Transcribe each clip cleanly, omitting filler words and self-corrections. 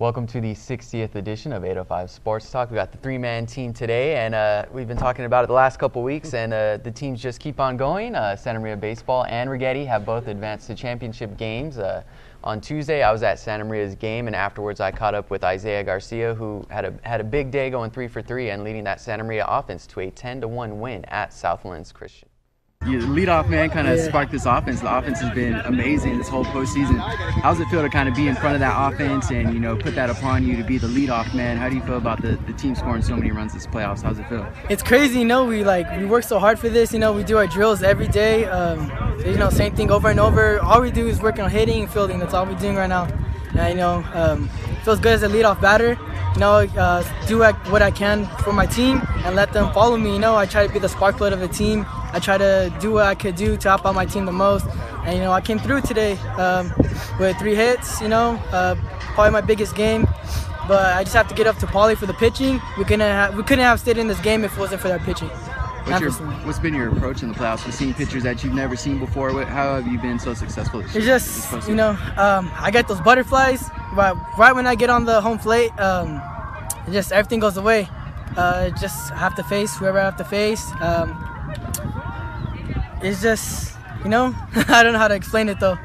Welcome to the 60th edition of 805 Sports Talk. We got the three-man team today, and we've been talking about it the last couple weeks, and the teams just keep on going. Santa Maria Baseball and Righetti have both advanced to championship games. On Tuesday, I was at Santa Maria's game, and afterwards I caught up with Isaiah Garcia, who had a big day going 3 for 3 and leading that Santa Maria offense to a 10-1 win at Southlands Christian. You lead off man kind of sparked this offense. The offense has been amazing this whole postseason. How does it feel to kind of be in front of that offense and, you know, put that upon you to be the leadoff man? How do you feel about the team scoring so many runs this playoffs? How does it feel? It's crazy, you know, we work so hard for this, you know, we do our drills every day, you know, same thing over and over. All we do is work on hitting and fielding. That's all we're doing right now. And, you know, it feels good as a leadoff batter. You know, do what I can for my team and let them follow me. You know, I try to be the spark plug of the team. I try to do what I could do to help out my team the most. And, you know, I came through today with 3 hits, you know, probably my biggest game. But I just have to get up to Paulie for the pitching. We couldn't have stayed in this game if it wasn't for that pitching. What's been your approach in the playoffs? We're seeing pitchers that you've never seen before. How have you been so successful? It's just, you know, I get those butterflies right when I get on the home plate. Just everything goes away. Just have to face whoever I have to face. It's just, you know, I don't know how to explain it though.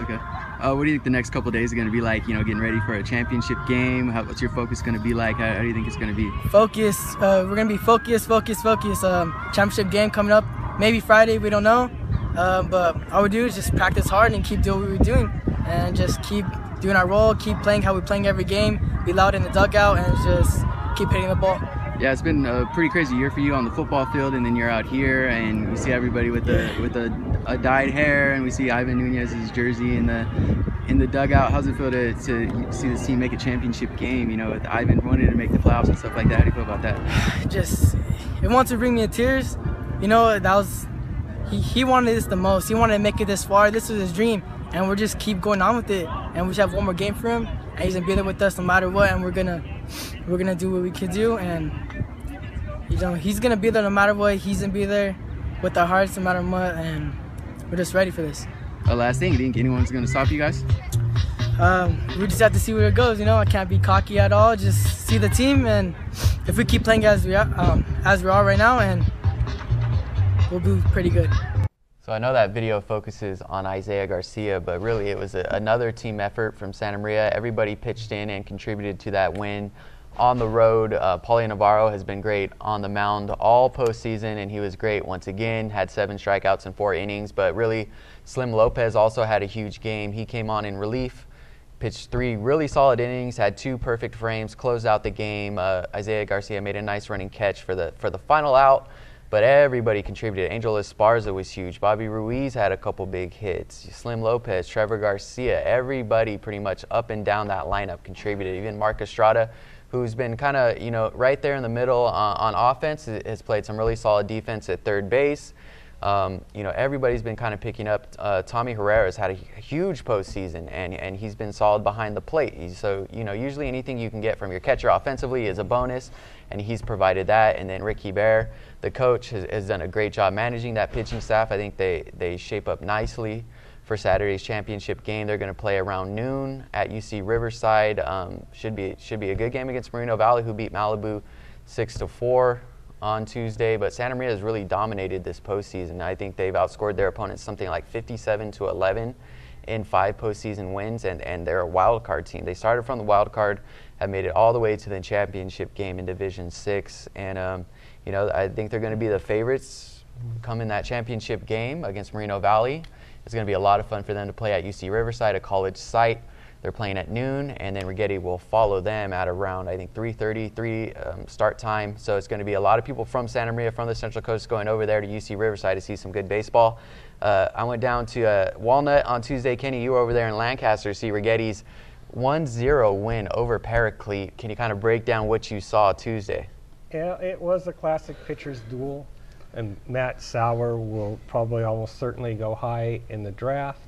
Okay. What do you think the next couple of days are going to be like, you know, getting ready for a championship game? What's your focus going to be like? How do you think it's going to be? Focus. We're going to be focused. Championship game coming up. Maybe Friday, we don't know. But all we do is just practice hard and keep doing what we're doing. And just keep doing our role, keep playing how we're playing every game, be loud in the dugout, and just keep hitting the ball. Yeah, it's been a pretty crazy year for you on the football field, and then you're out here, and you see everybody with a dyed hair, and we see Ivan Nunez's jersey in the dugout. How's it feel to see this team make a championship game? You know, with Ivan wanting to make the playoffs and stuff like that. How do you feel about that? Just, it wants to bring me to tears. You know, that was he wanted this the most. He wanted to make it this far. This was his dream, and we're just keep going on with it. And we just have one more game for him, and he's gonna be there with us no matter what. And we're gonna do what we can do, and you know, he's gonna be there no matter what. He's gonna be there with our hearts no matter what, and we're just ready for this. Last thing, you think anyone's gonna stop you guys? We just have to see where it goes. You know, I can't be cocky at all. Just see the team, and if we keep playing as we are right now, and we'll be pretty good. So I know that video focuses on Isaiah Garcia, but really it was another team effort from Santa Maria. Everybody pitched in and contributed to that win on the road. Paulie Navarro has been great on the mound all postseason, and he was great once again. Had 7 strikeouts in 4 innings, but really Slim Lopez also had a huge game. He came on in relief, pitched 3 really solid innings, had 2 perfect frames, closed out the game. Isaiah Garcia made a nice running catch for the final out. But everybody contributed. Angel Esparza was huge. Bobby Ruiz had a couple big hits. Slim Lopez, Trevor Garcia, everybody pretty much up and down that lineup contributed. Even Mark Estrada, who's been kind of, you know, right there in the middle on offense, has played some really solid defense at third base. You know, everybody's been kind of picking up. Tommy Herrera's had a huge postseason, and he's been solid behind the plate. So, you know, usually anything you can get from your catcher offensively is a bonus, and he's provided that. And then Ricky Bear, the coach, has done a great job managing that pitching staff. I think they shape up nicely for Saturday's championship game. They're going to play around noon at UC Riverside. Should be a good game against Moreno Valley, who beat Malibu 6-4 on Tuesday. But Santa Maria has really dominated this postseason. I think they've outscored their opponents something like 57-11 in 5 postseason wins, and they're a wild card team. They started from the wild card, have made it all the way to the championship game in Division 6, and you know, I think they're going to be the favorites come in that championship game against Moreno Valley. It's going to be a lot of fun for them to play at UC Riverside, a college site. They're playing at noon, and then Righetti will follow them at around, I think, 3:30 start time. So it's going to be a lot of people from Santa Maria, from the Central Coast, going over there to UC Riverside to see some good baseball. I went down to Walnut on Tuesday. Kenny, you were over there in Lancaster to see Righetti's 1-0 win over Paraclete. Can you kind of break down what you saw Tuesday? Yeah, it was a classic pitcher's duel, and Matt Sauer will probably almost certainly go high in the draft.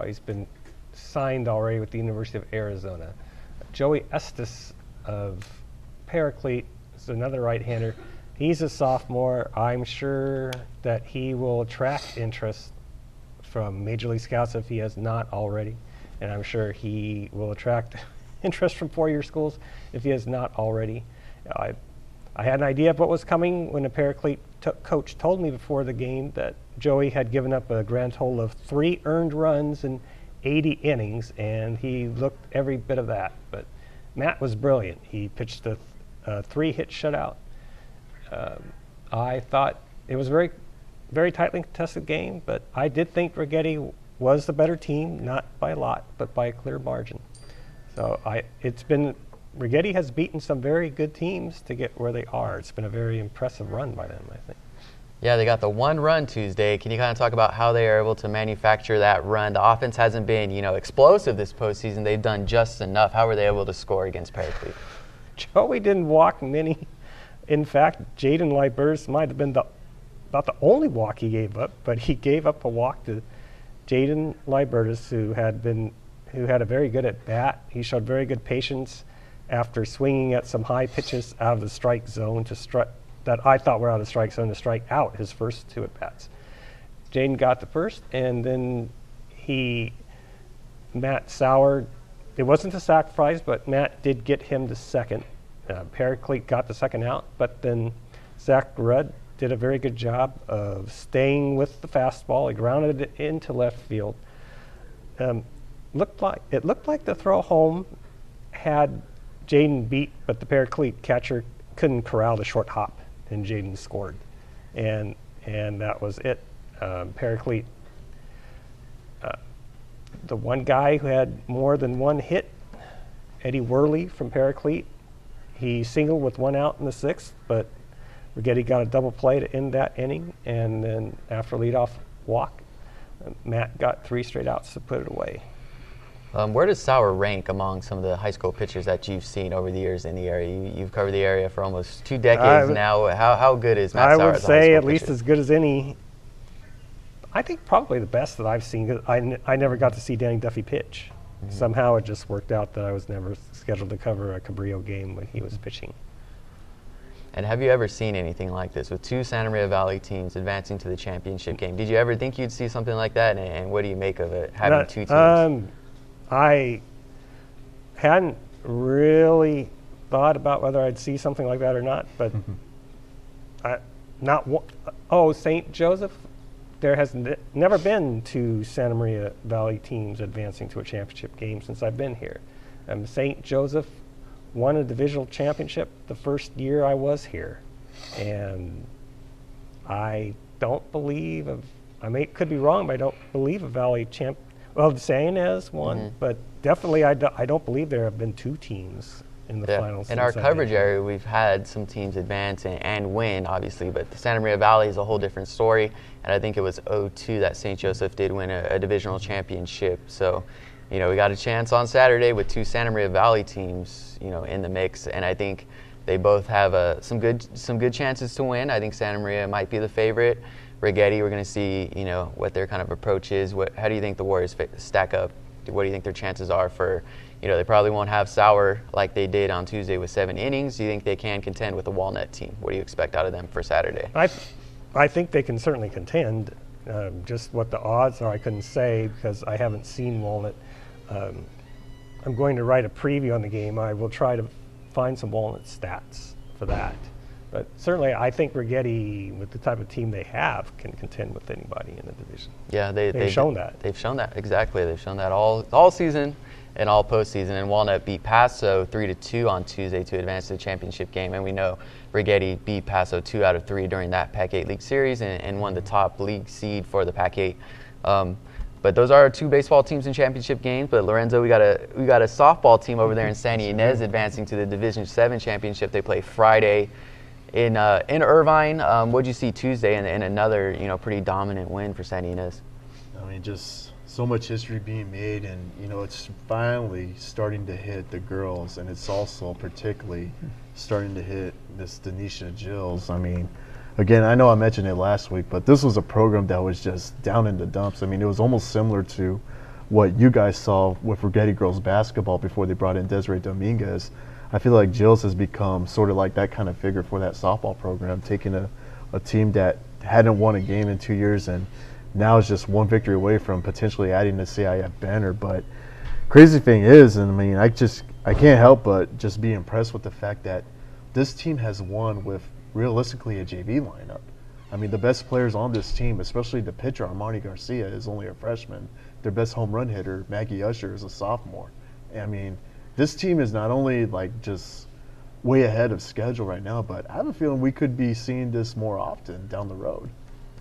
He's been signed already with the University of Arizona. Joey Estes of Paraclete is another right-hander. He's a sophomore. I'm sure that he will attract interest from Major League Scouts if he has not already, and I'm sure he will attract interest from four-year schools if he has not already. I had an idea of what was coming when a Paraclete coach told me before the game that Joey had given up a grand total of 3 earned runs in 80 innings, and he looked every bit of that. But Matt was brilliant. He pitched a 3-hit shutout. I thought it was a very, very tightly contested game, but I did think Righetti was the better team, not by a lot, but by a clear margin. So Righetti has beaten some very good teams to get where they are. It's been a very impressive run by them, I think. Yeah, they got the 1 run Tuesday. Can you kind of talk about how they are able to manufacture that run? The offense hasn't been, explosive this postseason. They've done just enough. How were they able to score against Paraclete? Joey didn't walk many. In fact, Jaden Libertus might have been about the only walk he gave up, but he gave up a walk to Jaden Libertus, who had a very good at bat. He showed very good patience after swinging at some high pitches out of the strike zone that I thought were out of the strike zone to strike out his first 2 at bats. Jaden got the first, and then Matt Sauer, it wasn't a sacrifice, but Matt did get him to second. Paraclete got the second out, but then Zach Rudd did a very good job of staying with the fastball. He grounded it into left field. It looked like the throw home had Jaden beat, but the Paraclete catcher couldn't corral the short hop, and Jaden scored, and that was it. Paraclete, the one guy who had more than 1 hit, Eddie Worley from Paraclete, he singled with 1 out in the 6th, but Righetti got a double play to end that inning, and then after a leadoff walk, Matt got 3 straight outs to put it away. Where does Sauer rank among some of the high school pitchers that you've seen over the years in the area? You've covered the area for almost 2 decades now. How good is Matt Sauer? I would say at least as good as any. I think probably the best that I've seen. I never got to see Danny Duffy pitch. Mm-hmm. Somehow it just worked out that I was never scheduled to cover a Cabrillo game when he was pitching. And have you ever seen anything like this with 2 Santa Maria Valley teams advancing to the championship game? Did you ever think you'd see something like that? And what do you make of it, having 2 teams? I hadn't really thought about whether I'd see something like that or not, but St. Joseph, there has never been 2 Santa Maria Valley teams advancing to a championship game since I've been here. St. Joseph won a divisional championship the first year I was here, and I don't believe could be wrong, but I don't believe a Valley champ. Well, the Santa Ynez won, but definitely I don't believe there have been 2 teams in the finals. In our coverage area, we've had some teams advance and win, obviously, but the Santa Maria Valley is a whole different story, and I think it was 2002 that St. Joseph did win a divisional championship. So, we got a chance on Saturday with 2 Santa Maria Valley teams, in the mix, and I think they both have some good chances to win. I think Santa Maria might be the favorite. Righetti, we're going to see, what their kind of approach is. How do you think the Warriors stack up? What do you think their chances are for, they probably won't have Sauer like they did on Tuesday with 7 innings. Do you think they can contend with the Walnut team? What do you expect out of them for Saturday? I think they can certainly contend. Just what the odds are, I couldn't say because I haven't seen Walnut. I'm going to write a preview on the game. I will try to find some Walnut stats for that. But certainly, I think Righetti, with the type of team they have, can contend with anybody in the division. Yeah, they've shown that. They've shown that, exactly. They've shown that all season and all postseason. And Walnut beat Paso 3-2 on Tuesday to advance to the championship game. And we know Righetti beat Paso 2 out of 3 during that Pac-8 League Series and won the top league seed for the Pac-8. But those are our 2 baseball teams in championship games. But Lorenzo, we got a softball team over there in Santa Ynez advancing to the Division 7 championship. They play Friday in Irvine. What'd you see Tuesday and another pretty dominant win for Santa Ynez? I mean, just so much history being made, and it's finally starting to hit the girls, and it's also particularly starting to hit Miss Denisha Gills. I mean, again, I know I mentioned it last week, but this was a program that was just down in the dumps. I mean, it was almost similar to what you guys saw with Righetti girls basketball before they brought in Desiree Dominguez. I feel like Gills has become sort of like that kind of figure for that softball program, taking a team that hadn't won a game in 2 years and now is just 1 victory away from potentially adding the CIF banner. But crazy thing is, and I mean, I can't help but just be impressed with the fact that this team has won with realistically a JV lineup. I mean, the best players on this team, especially the pitcher, Armani Garcia, is only a freshman. Their best home run hitter, Maggie Usher, is a sophomore. I mean, this team is not only like just way ahead of schedule right now, but I have a feeling we could be seeing this more often down the road.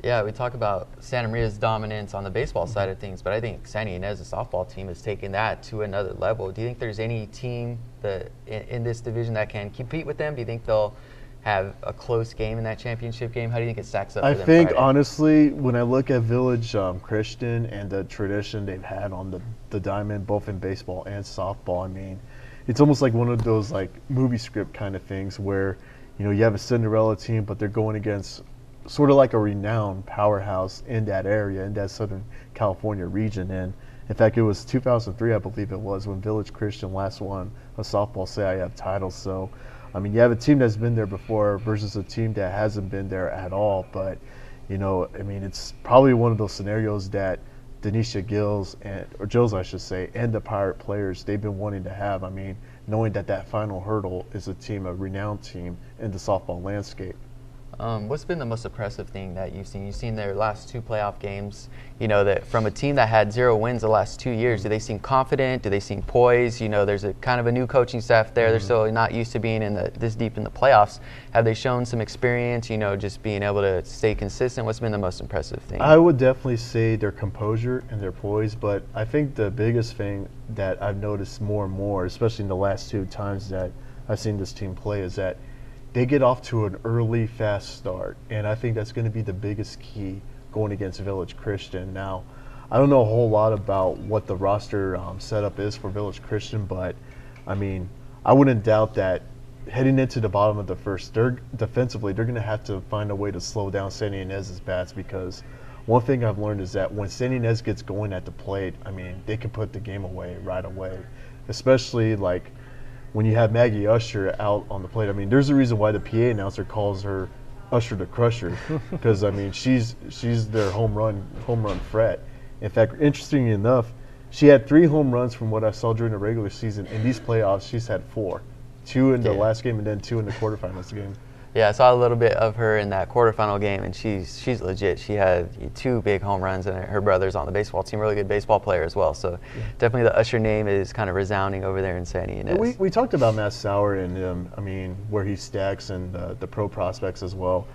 Yeah, we talk about Santa Maria's dominance on the baseball side of things, but I think Santa Ynez, the softball team, has taken that to another level. Do you think there's any team that in this division that can compete with them? Do you think they'll have a close game in that championship game? How do you think it stacks up for them? I think, Friday? Honestly, when I look at Village Christian and the tradition they've had on the diamond, both in baseball and softball, I mean, it's almost like one of those like movie script kind of things where, you know, you have a Cinderella team, but they're going against sort of like a renowned powerhouse in that area, in that Southern California region. And in fact, it was 2003, I believe it was, when Village Christian last won a softball CIF title. So, I mean, you have a team that's been there before versus a team that hasn't been there at all. But, you know, I mean, it's probably one of those scenarios that Denisha Gills, or Gills, I should say, and the Pirate players, they've been wanting to have. I mean, knowing that that final hurdle is a renowned team in the softball landscape. What's been the most impressive thing that you've seen? You've seen their last 2 playoff games, you know, that from a team that had 0 wins the last 2 years. Do they seem confident? Do they seem poised? You know, there's a kind of a new coaching staff there. They're still not used to being in this deep in the playoffs. Have they shown some experience, you know, just being able to stay consistent? What's been the most impressive thing? I would definitely say their composure and their poise, but I think the biggest thing that I've noticed more and more, especially in the last 2 times that I've seen this team play, is that they get off to an early, fast start, and I think that's going to be the biggest key going against Village Christian. Now, I don't know a whole lot about what the roster setup is for Village Christian, but, I mean, I wouldn't doubt that heading into the bottom of the first, defensively, they're going to have to find a way to slow down Santa Ynez's bats, because one thing I've learned is that when Santa Ynez gets going at the plate, I mean, they can put the game away right away, especially, like, when you have Maggie Usher out on the plate. I mean, there's a reason why the PA announcer calls her Usher the Crusher, because I mean, she's their home run threat. In fact, interestingly enough, she had 3 home runs from what I saw during the regular season. In these playoffs, she's had 4, 2 in the last game and then 2 in the quarterfinals game. Yeah, I saw a little bit of her in that quarterfinal game, and she's legit. She had 2 big home runs, and her brother's on the baseball team, really good baseball player as well. So definitely the Usher name is kind of resounding over there in Santa Ynez. We talked about Matt Sauer and I mean, where he stacks and the pro prospects as well.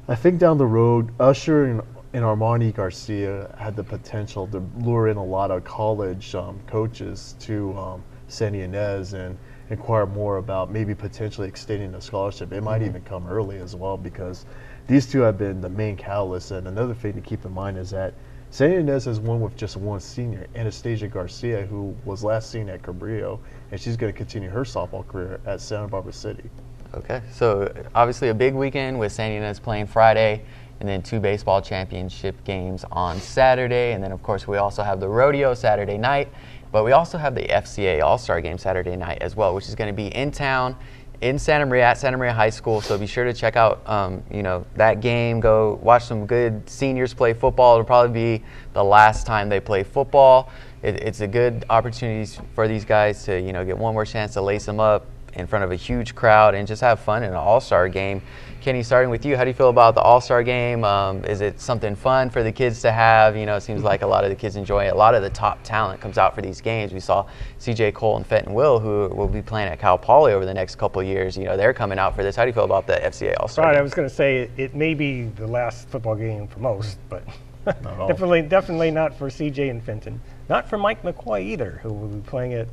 I think down the road, Usher and Armani Garcia had the potential to lure in a lot of college coaches to Santa Ynez and inquire more about maybe potentially extending the scholarship. It might even come early as well, because these 2 have been the main catalysts. And another thing to keep in mind is that Santa Ynez has won with just 1 senior, Anastasia Garcia, who was last seen at Cabrillo, and she's going to continue her softball career at Santa Barbara City. Okay, so obviously a big weekend with Santa Ynez playing Friday, and then 2 baseball championship games on Saturday, and then of course we also have the Rodeo Saturday night. But we also have the FCA All Star Game Saturday night as well, which is going to be in town in Santa Maria at Santa Maria High School. So be sure to check out, you know, that game. Go watch some good seniors play football. It'll probably be the last time they play football. It's a good opportunity for these guys to, you know, get one more chance to lace them up in front of a huge crowd and just have fun in an All-Star game. Kenny, starting with you, how do you feel about the All-Star game? Is it something fun for the kids to have? You know, it seems like a lot of the kids enjoy it. A lot of the top talent comes out for these games. We saw CJ Cole and Fenton Will, who will be playing at Cal Poly over the next couple of years. You know, they're coming out for this. How do you feel about the FCA All-Star game? I was going to say it may be the last football game for most, but definitely not for CJ and Fenton. Not for Mike McCoy either, who will be playing at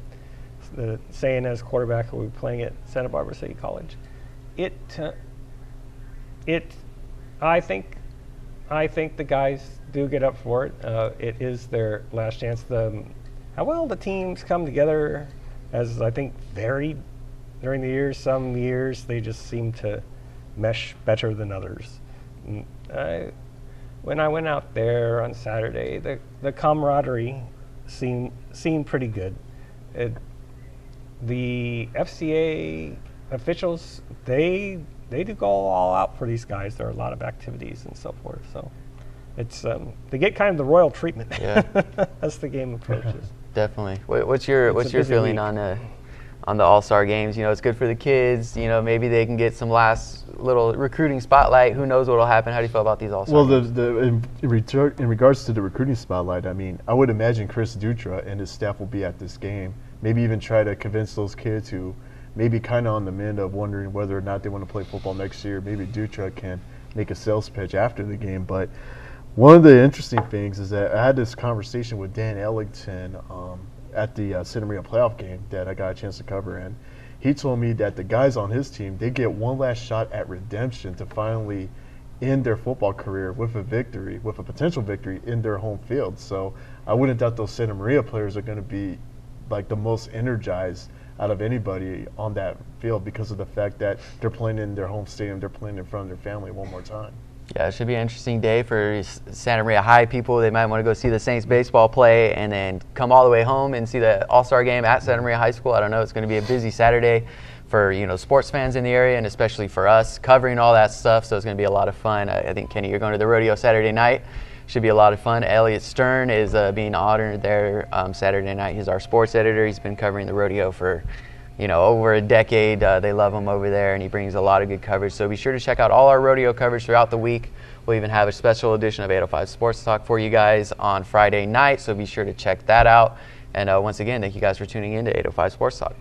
the Santa Ynez quarterback, who will be playing at Santa Barbara City College. I think the guys do get up for it. It is their last chance. How well the teams come together has, I think, varied during the years. Some years they just seem to mesh better than others. When I went out there on Saturday, the camaraderie seemed pretty good. The FCA officials, they do go all out for these guys. There are a lot of activities and so forth. So it's they get kind of the royal treatment as the game approaches. Definitely. What's your feeling on on the All-Star games. You know, it's good for the kids. You know, maybe they can get some last little recruiting spotlight. Who knows what will happen? How do you feel about these All-Star games? Well, in regards to the recruiting spotlight, I mean, I would imagine Chris Dutra and his staff will be at this game. Maybe even try to convince those kids who maybe kind of on the mend of wondering whether or not they want to play football next year. Maybe Dutra can make a sales pitch after the game. But one of the interesting things is that I had this conversation with Dan Ellington at the Santa Maria playoff game that I got a chance to cover, and he told me that the guys on his team, they get one last shot at redemption to finally end their football career with a victory, with a potential victory in their home field. So I wouldn't doubt those Santa Maria players are going to be like the most energized out of anybody on that field because of the fact that they're playing in their home stadium, they're playing in front of their family one more time. Yeah, it should be an interesting day for Santa Maria High people. They might want to go see the Saints baseball play and then come all the way home and see the All-Star game at Santa Maria High School. I don't know. It's going to be a busy Saturday for, you know, sports fans in the area, and especially for us covering all that stuff. So it's going to be a lot of fun. I think, Kenny, you're going to the rodeo Saturday night. Should be a lot of fun. Elliot Stern is being honored there Saturday night. He's our sports editor. He's been covering the rodeo for, you know, over a decade. They love him over there, and he brings a lot of good coverage. So be sure to check out all our rodeo coverage throughout the week. We'll even have a special edition of 805 Sports Talk for you guys on Friday night, so be sure to check that out. And once again, thank you guys for tuning in to 805 Sports Talk.